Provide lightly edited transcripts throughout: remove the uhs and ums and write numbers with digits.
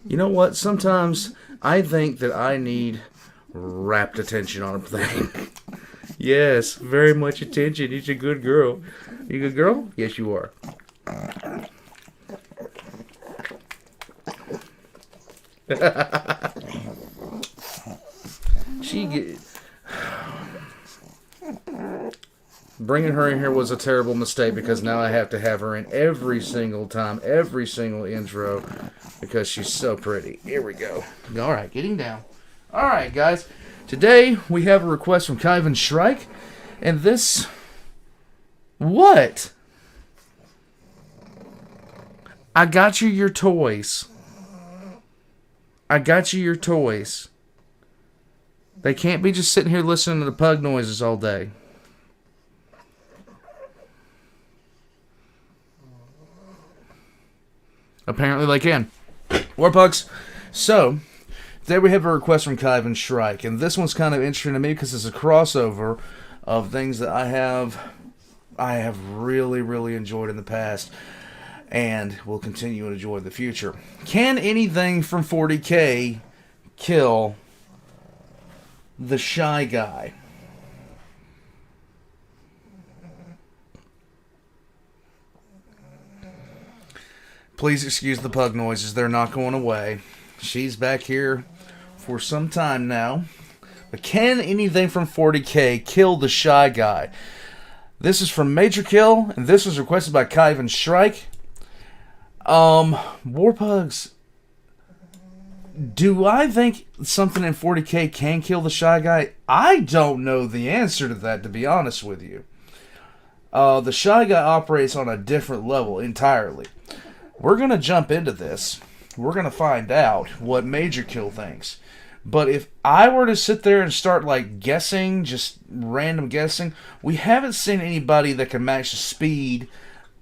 You know what? Sometimes I think that I need rapt attention on a thing. Yes, very much attention. You're a good girl. You a good girl? Yes, you are. She get... Bringing her in here was a terrible mistake because now I have to have her in every single time, every single intro, because she's so pretty. Here we go. Alright, getting down. Alright, guys. Today, we have a request from Kyvan Shrike, and this... What? I got you your toys. I got you your toys. They can't be just sitting here listening to the pug noises all day. Apparently they can. Warpugs. So, today we have a request from Kyvan Shrike, and this one's kind of interesting to me because it's a crossover of things that I have really, really enjoyed in the past and will continue to enjoy in the future. Can anything from 40K kill the Shy Guy? Please excuse the pug noises. They're not going away. She's back here for some time now. But can anything from 40K kill the Shy Guy? This is from Majorkill, and this was requested by Kyvan Shrike. Warpugs, do I think something in 40K can kill the Shy Guy? I don't know the answer to that, to be honest with you. The Shy Guy operates on a different level entirely. We're going to jump into this. We're going to find out what Majorkill thinks. But if I were to sit there and start, like, guessing, just random guessing, we haven't seen anybody that can match the speed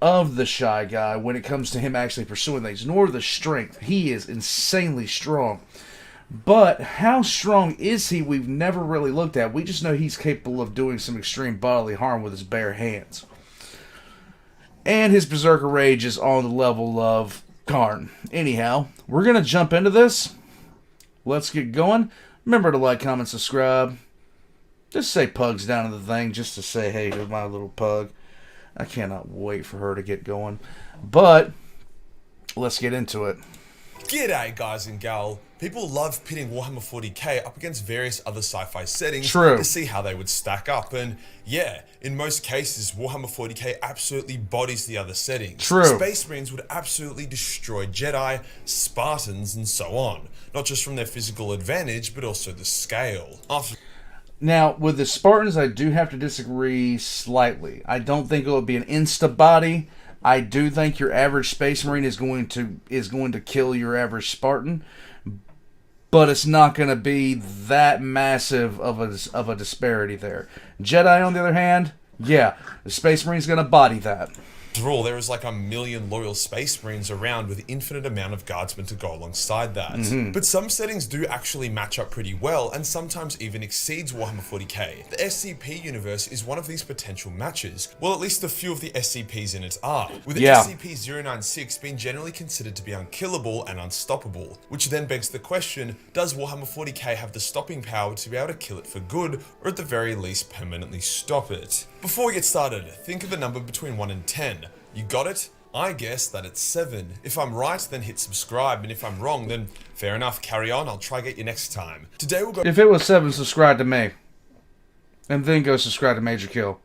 of the Shy Guy when it comes to him actually pursuing things, nor the strength. He is insanely strong. But how strong is he, we've never really looked at. We just know he's capable of doing some extreme bodily harm with his bare hands. And his Berserker Rage is on the level of Karn. Anyhow, we're going to jump into this. Let's get going. Remember to like, comment, subscribe. Just say pugs down in the thing just to say hey to my little pug. I cannot wait for her to get going. But, let's get into it. G'day guys and gal. People love pitting Warhammer 40k up against various other sci-fi settings to see how they would stack up, and yeah, in most cases Warhammer 40k absolutely bodies the other settings. Space Marines would absolutely destroy Jedi, Spartans and so on, not just from their physical advantage but also the scale. Now, with the Spartans, I do have to disagree slightly. I don't think it would be an insta-body. I do think your average Space Marine is going to kill your average Spartan, but it's not going to be that massive of a disparity there. Jedi, on the other hand, yeah, the Space Marine's going to body that. After all, there is like a million loyal Space Marines around with infinite amount of guardsmen to go alongside that. But some settings do actually match up pretty well and sometimes even exceeds Warhammer 40k. The SCP universe is one of these potential matches. Well, at least a few of the SCPs in it are, with the SCP-096 being generally considered to be unkillable and unstoppable, which then begs the question, does Warhammer 40k have the stopping power to be able to kill it for good, or at the very least permanently stop it? Before we get started, think of a number between 1 and 10. You got it? I guess that it's 7. If I'm right, then hit subscribe, and if I'm wrong, then fair enough, carry on, I'll try get you next time. Today we'll go— If it was 7, subscribe to me. And then go subscribe to Majorkill.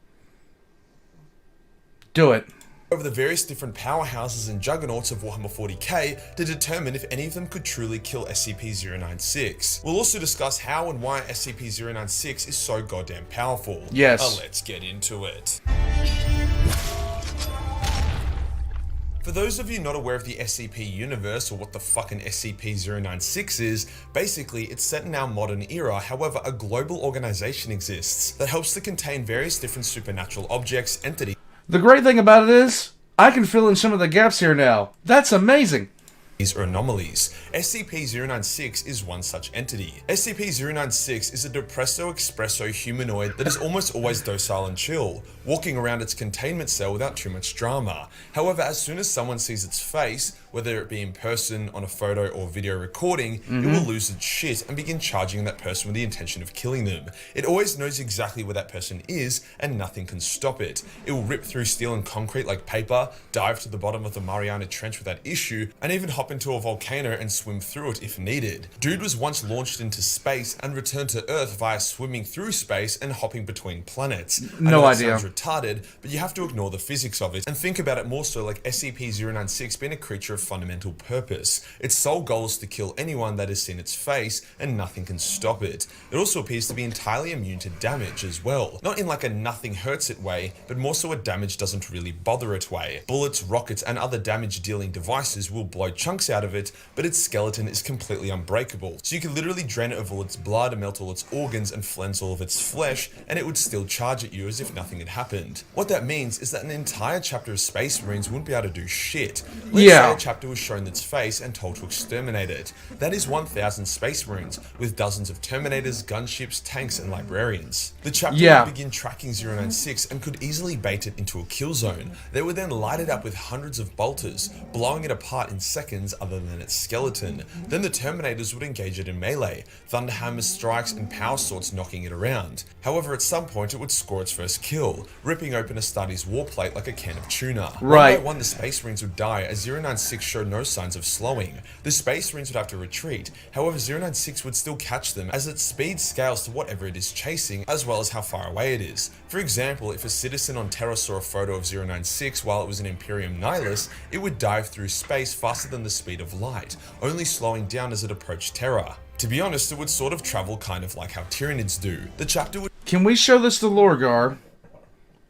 Do it. Over the various different powerhouses and juggernauts of Warhammer 40k to determine if any of them could truly kill SCP-096. We'll also discuss how and why SCP-096 is so goddamn powerful. Yes. Let's get into it. For those of you not aware of the SCP universe or what the fucking SCP-096 is, basically it's set in our modern era, however a global organization exists that helps to contain various different supernatural objects, entities, The great thing about it is, I can fill in some of the gaps here now. That's amazing. Or anomalies. SCP-096 is one such entity. SCP-096 is a Depresso Expresso humanoid that is almost always docile and chill, walking around its containment cell without too much drama. However, as soon as someone sees its face, whether it be in person, on a photo or video recording, it will lose its shit and begin charging that person with the intention of killing them. It always knows exactly where that person is and nothing can stop it. It will rip through steel and concrete like paper, dive to the bottom of the Mariana Trench without issue, and even hop into a volcano and swim through it if needed. Dude was once launched into space and returned to Earth via swimming through space and hopping between planets. No idea. Sounds retarded, but you have to ignore the physics of it and think about it more so like SCP-096 being a creature of fundamental purpose. Its sole goal is to kill anyone that has seen its face, and nothing can stop it. It also appears to be entirely immune to damage as well. Not in like a nothing hurts it way, but more so a damage doesn't really bother it way. Bullets, rockets, and other damage-dealing devices will blow chunks out of it, but its skeleton is completely unbreakable. So you can literally drain it of all its blood, melt all its organs, and cleanse all of its flesh, and it would still charge at you as if nothing had happened. What that means is that an entire chapter of Space Marines wouldn't be able to do shit. Let's say a chapter was shown its face and told to exterminate it. That is 1,000 Space Marines, with dozens of Terminators, gunships, tanks, and librarians. The chapter would begin tracking 096 and could easily bait it into a kill zone. They would then light it up with hundreds of bolters, blowing it apart in seconds other than its skeleton. Then the Terminators would engage it in melee, thunderhammers, strikes, and power swords knocking it around. However, at some point it would score its first kill, ripping open Astartes warplate like a can of tuna. One by one, the Space Marines would die as 096 showed no signs of slowing. The Space Marines would have to retreat, however 096 would still catch them as its speed scales to whatever it is chasing, as well as how far away it is. For example, if a citizen on Terra saw a photo of 096 while it was in Imperium Nihilus, it would dive through space faster than the speed of light, only slowing down as it approached Terra. To be honest, it would sort of travel kind of like how Tyranids do. The chapter would... Can we show this to Lorgar?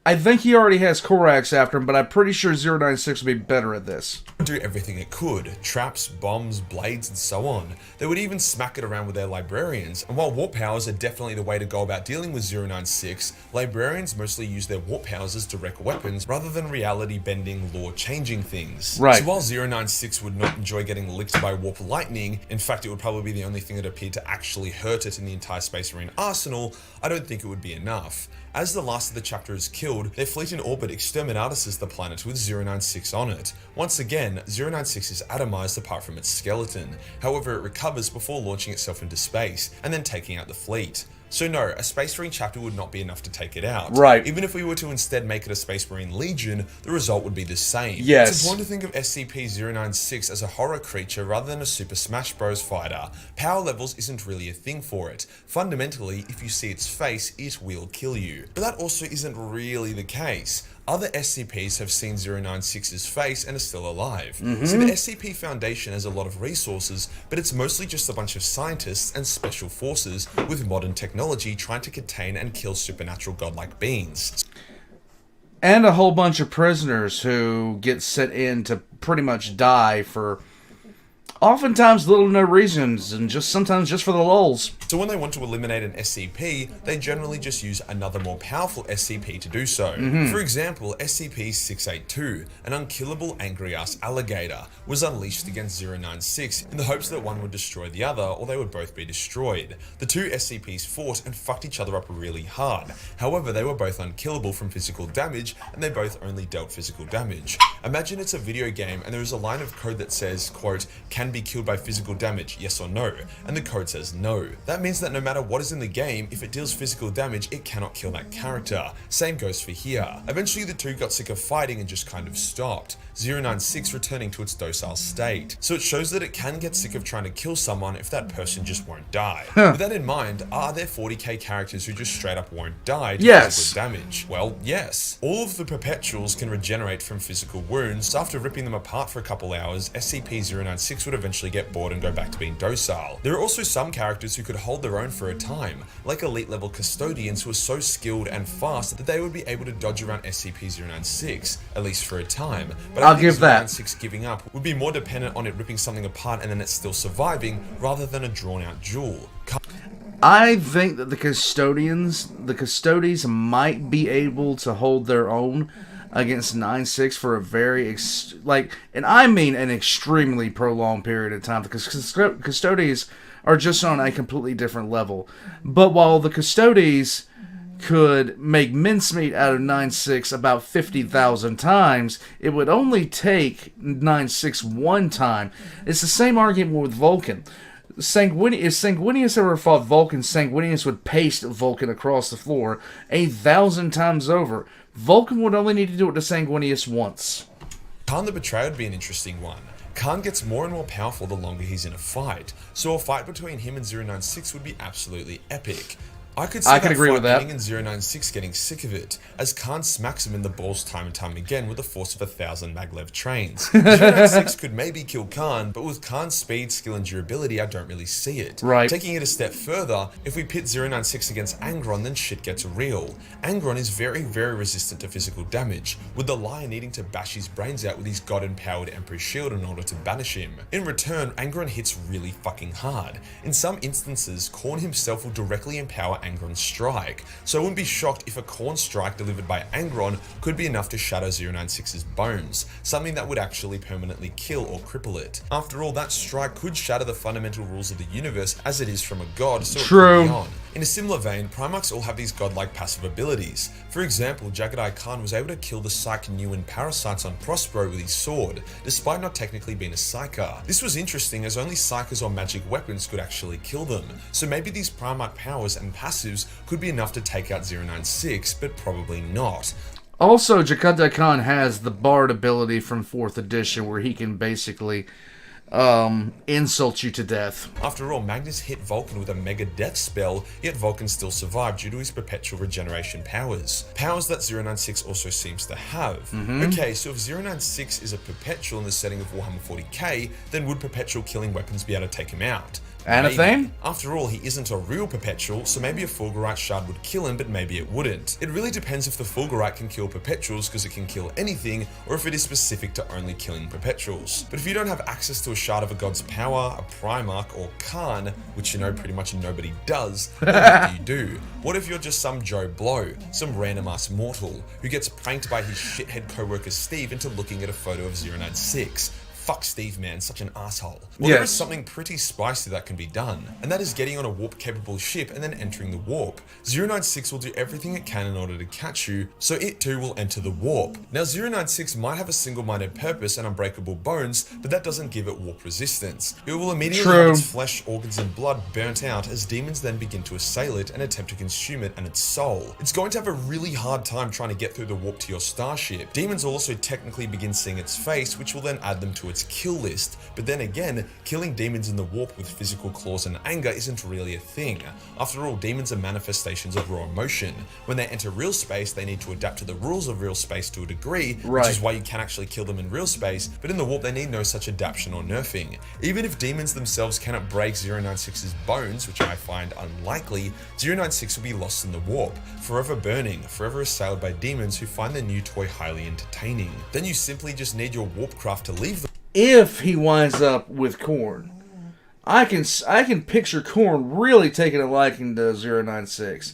I think he already has Korax after him, but I'm pretty sure 096 would be better at this. Do everything it could. Traps, bombs, blades, and so on. They would even smack it around with their librarians, and while warp powers are definitely the way to go about dealing with 096, librarians mostly use their warp powers as direct weapons rather than reality-bending, lore-changing things. So while 096 would not enjoy getting licked by warp lightning, in fact it would probably be the only thing that appeared to actually hurt it in the entire Space Marine arsenal, I don't think it would be enough. As the last of the chapter is killed, their fleet in orbit exterminatus the planet with 096 on it. Once again, 096 is atomized apart from its skeleton, however it recovers before launching itself into space, and then taking out the fleet. So no, a Space Marine chapter would not be enough to take it out. Even if we were to instead make it a Space Marine Legion, the result would be the same. It's important to think of SCP-096 as a horror creature rather than a Super Smash Bros. Fighter. Power levels isn't really a thing for it. Fundamentally, if you see its face, it will kill you. But that also isn't really the case. Other SCPs have seen 096's face and are still alive. So the SCP Foundation has a lot of resources, but it's mostly just a bunch of scientists and special forces with modern technology trying to contain and kill supernatural godlike beings. And a whole bunch of prisoners who get sent in to pretty much die for oftentimes little to no reasons, and sometimes just for the lulz. So when they want to eliminate an SCP, they generally just use another more powerful SCP to do so. For example, SCP-682, an unkillable angry-ass alligator, was unleashed against 096 in the hopes that one would destroy the other, or they would both be destroyed. The two SCPs fought and fucked each other up really hard. However, they were both unkillable from physical damage, and they both only dealt physical damage. Imagine it's a video game and there is a line of code that says, quote, "Can be killed by physical damage, yes or no?" And the code says no. That means that no matter what is in the game, if it deals physical damage, it cannot kill that character. Same goes for here. Eventually the two got sick of fighting and just kind of stopped, 096 returning to its docile state. So it shows that it can get sick of trying to kill someone if that person just won't die. With that in mind, are there 40k characters who just straight up won't die to physical damage? Well, yes. All of the perpetuals can regenerate from physical wounds, so after ripping them apart for a couple hours, SCP-096 would eventually get bored and go back to being docile. There are also some characters who could hold their own for a time, like elite level custodians who are so skilled and fast that they would be able to dodge around SCP-096, at least for a time. But I'll give that. 096 giving up would be more dependent on it ripping something apart and then it's still surviving, rather than a drawn out duel. I think that the custodies might be able to hold their own against 9-6 for a very, and I mean an extremely prolonged period of time, because custodies are just on a completely different level. But while the custodies could make mincemeat out of 96 about 50,000 times, it would only take 96 one time. It's the same argument with Vulcan. If Sanguinius ever fought Vulcan, Sanguinius would paste Vulcan across the floor 1,000 times over. Vulcan would only need to do it to Sanguinius once. Khan the Betrayer would be an interesting one. Khan gets more and more powerful the longer he's in a fight, so a fight between him and 096 would be absolutely epic. I could agree with that. And 096 getting sick of it, as Khan smacks him in the balls time and time again with the force of 1,000 maglev trains. 096 could maybe kill Khan, but with Khan's speed, skill, and durability, I don't really see it. Right. Taking it a step further, if we pit 096 against Angron, then shit gets real. Angron is very, very resistant to physical damage, with the Lion needing to bash his brains out with his god-empowered Emperor's Shield in order to banish him. In return, Angron hits really fucking hard. In some instances, Khorne himself will directly empower Angron's strike, so I wouldn't be shocked if a Khorne strike delivered by Angron could be enough to shatter 096's bones, something that would actually permanently kill or cripple it. After all, that strike could shatter the fundamental rules of the universe as it is from a god, so True. It could be on. In a similar vein, Primarchs all have these godlike passive abilities. For example, Jagged-Eye Khan was able to kill the Psyche-Newen parasites on Prospero with his sword, despite not technically being a Psyker. This was interesting as only Psykers or magic weapons could actually kill them, so maybe these Primarch powers and passives could be enough to take out 096, but probably not. Also, Jagged-Eye Khan has the Bard ability from 4th edition where he can basically insult you to death. After all, Magnus hit Vulcan with a mega death spell, yet Vulcan still survived due to his perpetual regeneration powers. Powers that 096 also seems to have. Okay, so if 096 is a perpetual in the setting of Warhammer 40k, then would perpetual killing weapons be able to take him out? Anathame? After all, he isn't a real perpetual, so maybe a Fulgurite shard would kill him, but maybe it wouldn't. It really depends if the Fulgurite can kill perpetuals because it can kill anything, or if it is specific to only killing perpetuals. But if you don't have access to a shard of a god's power, a Primarch, or Khan, which you know pretty much nobody does, then what do you do? What if you're just some Joe Blow, some random ass mortal, who gets pranked by his shithead co-worker Steve into looking at a photo of 096? Fuck Steve, man, such an asshole. Well, there is something pretty spicy that can be done, and that is getting on a warp-capable ship and then entering the warp. 096 will do everything it can in order to catch you, so it too will enter the warp. Now, 096 might have a single-minded purpose and unbreakable bones, but that doesn't give it warp resistance. It will immediately have its flesh, organs, and blood burnt out as demons then begin to assail it and attempt to consume it and its soul. It's going to have a really hard time trying to get through the warp to your starship. Demons will also technically begin seeing its face, which will then add them to its kill list, but then again, killing demons in the warp with physical claws and anger isn't really a thing. After all, demons are manifestations of raw emotion. When they enter real space, they need to adapt to the rules of real space to a degree, which is why you can actually kill them in real space, but in the warp they need no such adaptation or nerfing. Even if demons themselves cannot break 096's bones, which I find unlikely, 096 will be lost in the warp, forever burning, forever assailed by demons who find their new toy highly entertaining. Then you simply just need your warp craft to leave them. If he winds up with Khorne, I can picture Khorne really taking a liking to 096.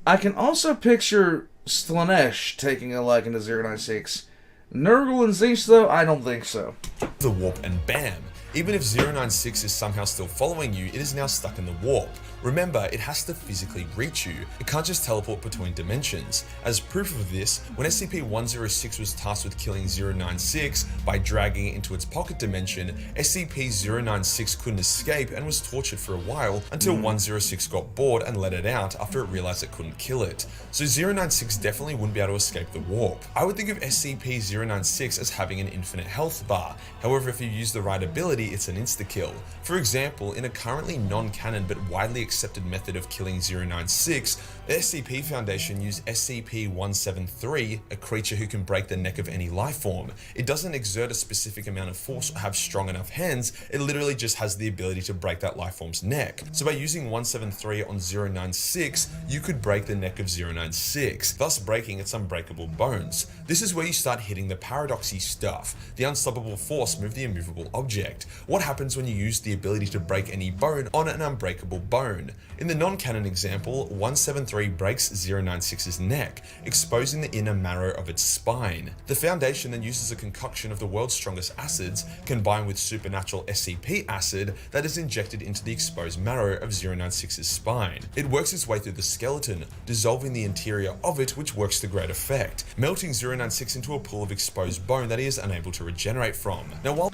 I can also picture Slanesh taking a liking to 096. Nurgle and Tzeentch, though, I don't think so. The warp and bam! Even if 096 is somehow still following you, it is now stuck in the warp. Remember, it has to physically reach you. It can't just teleport between dimensions. As proof of this, when SCP-106 was tasked with killing 096 by dragging it into its pocket dimension, SCP-096 couldn't escape and was tortured for a while until 106 got bored and let it out after it realized it couldn't kill it. So 096 definitely wouldn't be able to escape the warp. I would think of SCP-096 as having an infinite health bar. However, if you use the right ability, it's an insta-kill. For example, in a currently non-canon but widely accepted method of killing 096, the SCP Foundation used SCP-173, a creature who can break the neck of any life form. It doesn't exert a specific amount of force or have strong enough hands, it literally just has the ability to break that life form's neck. So by using 173 on 096, you could break the neck of 096, thus breaking its unbreakable bones. This is where you start hitting the paradoxy stuff. The unstoppable force moved the immovable object. What happens when you use the ability to break any bone on an unbreakable bone? In the non-canon example, 173 breaks 096's neck, exposing the inner marrow of its spine. The Foundation then uses a concoction of the world's strongest acids, combined with supernatural SCP acid that is injected into the exposed marrow of 096's spine. It works its way through the skeleton, dissolving the interior of it, which works to great effect, melting 096 into a pool of exposed bone that he is unable to regenerate from. Now, while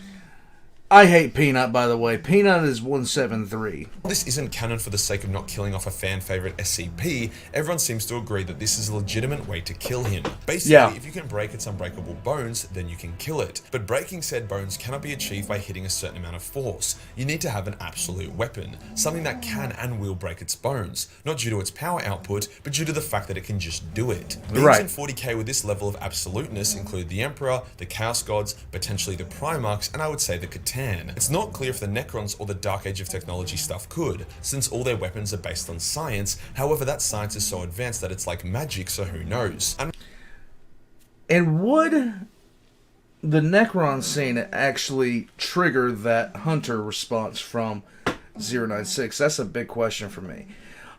I hate Peanut, by the way. Peanut is 173. this isn't canon for the sake of not killing off a fan favorite SCP, everyone seems to agree that this is a legitimate way to kill him. Basically, if you can break its unbreakable bones, then you can kill it. But breaking said bones cannot be achieved by hitting a certain amount of force. You need to have an absolute weapon, something that can and will break its bones, not due to its power output, but due to the fact that it can just do it. Beings in 40k with this level of absoluteness include the Emperor, the Chaos Gods, potentially the Primarchs, and I would say the Catan. It's not clear if the Necrons or the Dark Age of Technology stuff could, since all their weapons are based on science. However, that science is so advanced that it's like magic, so who knows? And would the Necron scene actually trigger that Hunter response from 096? That's a big question for me.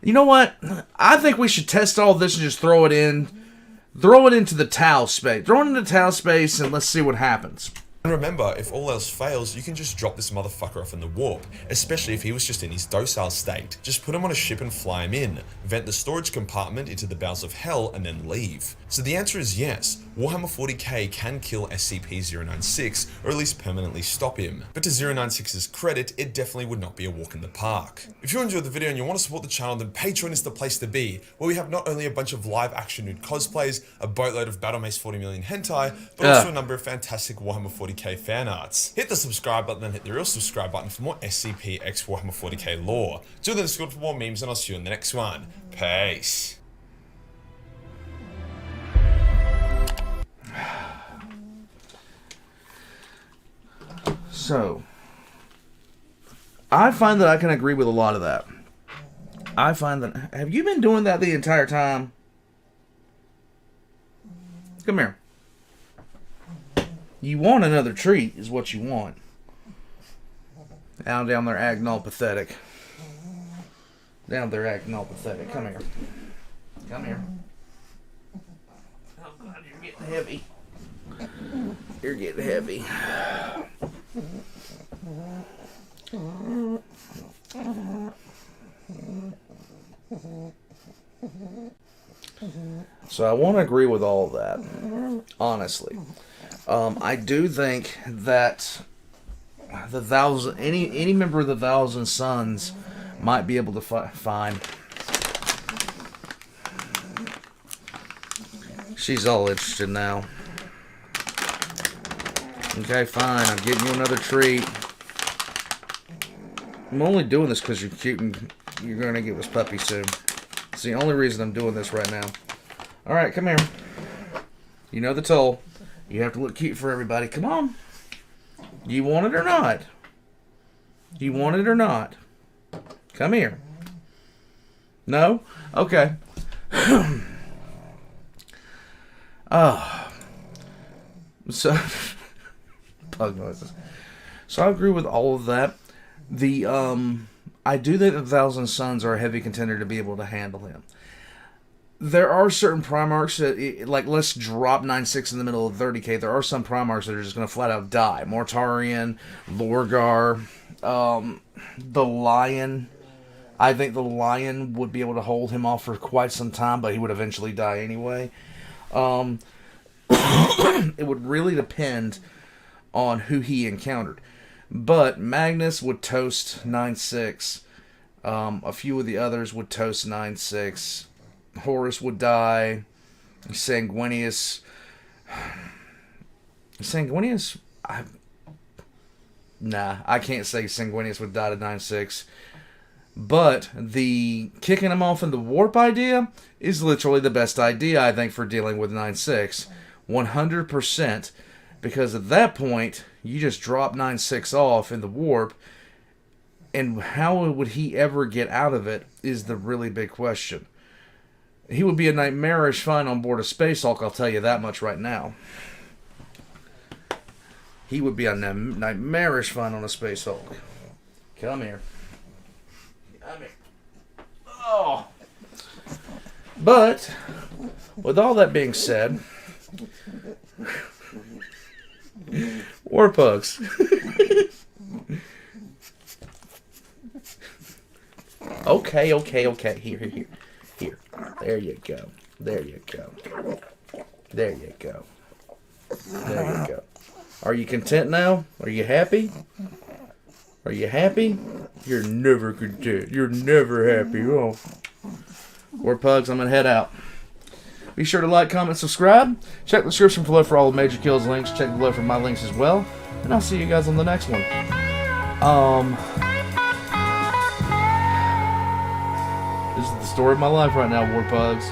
You know what? I think we should test all this and just throw it into the Tau space. Throw it into Tau space and let's see what happens. And remember, if all else fails, you can just drop this motherfucker off in the warp, especially if he was just in his docile state. Just put him on a ship and fly him in, vent the storage compartment into the bowels of hell, and then leave. So the answer is yes, Warhammer 40k can kill SCP-096, or at least permanently stop him. But to 096's credit, it definitely would not be a walk in the park. If you enjoyed the video and you want to support the channel, then Patreon is the place to be, where we have not only a bunch of live action nude cosplays, a boatload of Battle Mace 40 million hentai, but also a number of fantastic Warhammer 40k fan arts. Hit the subscribe button and hit the real subscribe button for more SCP x Warhammer 40k lore. Join the Discord for more memes and I'll see you in the next one. Peace. So, I find that I can agree with a lot of that. I find that... Have you been doing that the entire time? Come here. You want another treat, is what you want. Down there acting all pathetic. Down there acting all pathetic. Come here. Come here. Oh God, you're getting heavy. You're getting heavy. So I want to agree with all of that, honestly. I do think that any member of the Thousand Sons might be able to find. She's all interested now. Okay, fine. I'm getting you another treat. I'm only doing this because you're cute and you're going to get this puppy soon. It's the only reason I'm doing this right now. Alright, come here. You know the toll. You have to look cute for everybody. Come on. You want it or not? You want it or not? Come here. No? Okay. So... Pug noises. So I agree with all of that. I do think the Thousand Sons are a heavy contender to be able to handle him. There are certain Primarchs that, like, let's drop 9.6 in the middle of 30k. There are some Primarchs that are just going to flat out die. Mortarion, Lorgar, the Lion. I think the Lion would be able to hold him off for quite some time, but he would eventually die anyway. It would really depend on who he encountered. But Magnus would toast 9.6. A few of the others would toast 9.6. Horus would die. Sanguinius... Nah, I can't say Sanguinius would die to 9.6. But the kicking him off in the warp idea is literally the best idea, I think, for dealing with 9.6. 100%. Because at that point, you just drop 9.6 off in the warp, and how would he ever get out of it is the really big question. He would be a nightmarish find on board a Space Hulk, I'll tell you that much right now. He would be a nightmarish fun on a Space Hulk. Come here. Come here. Oh. But, with all that being said, Warpugs. Okay. Here. There you go. There you go. Are you content now? Are you happy? You're never content. You're never happy. Oh. Warpugs, I'm going to head out. Be sure to like, comment, subscribe. Check the description below for all of Majorkill's links. Check below for my links as well. And I'll see you guys on the next one. This is the story of my life right now, Warpugs.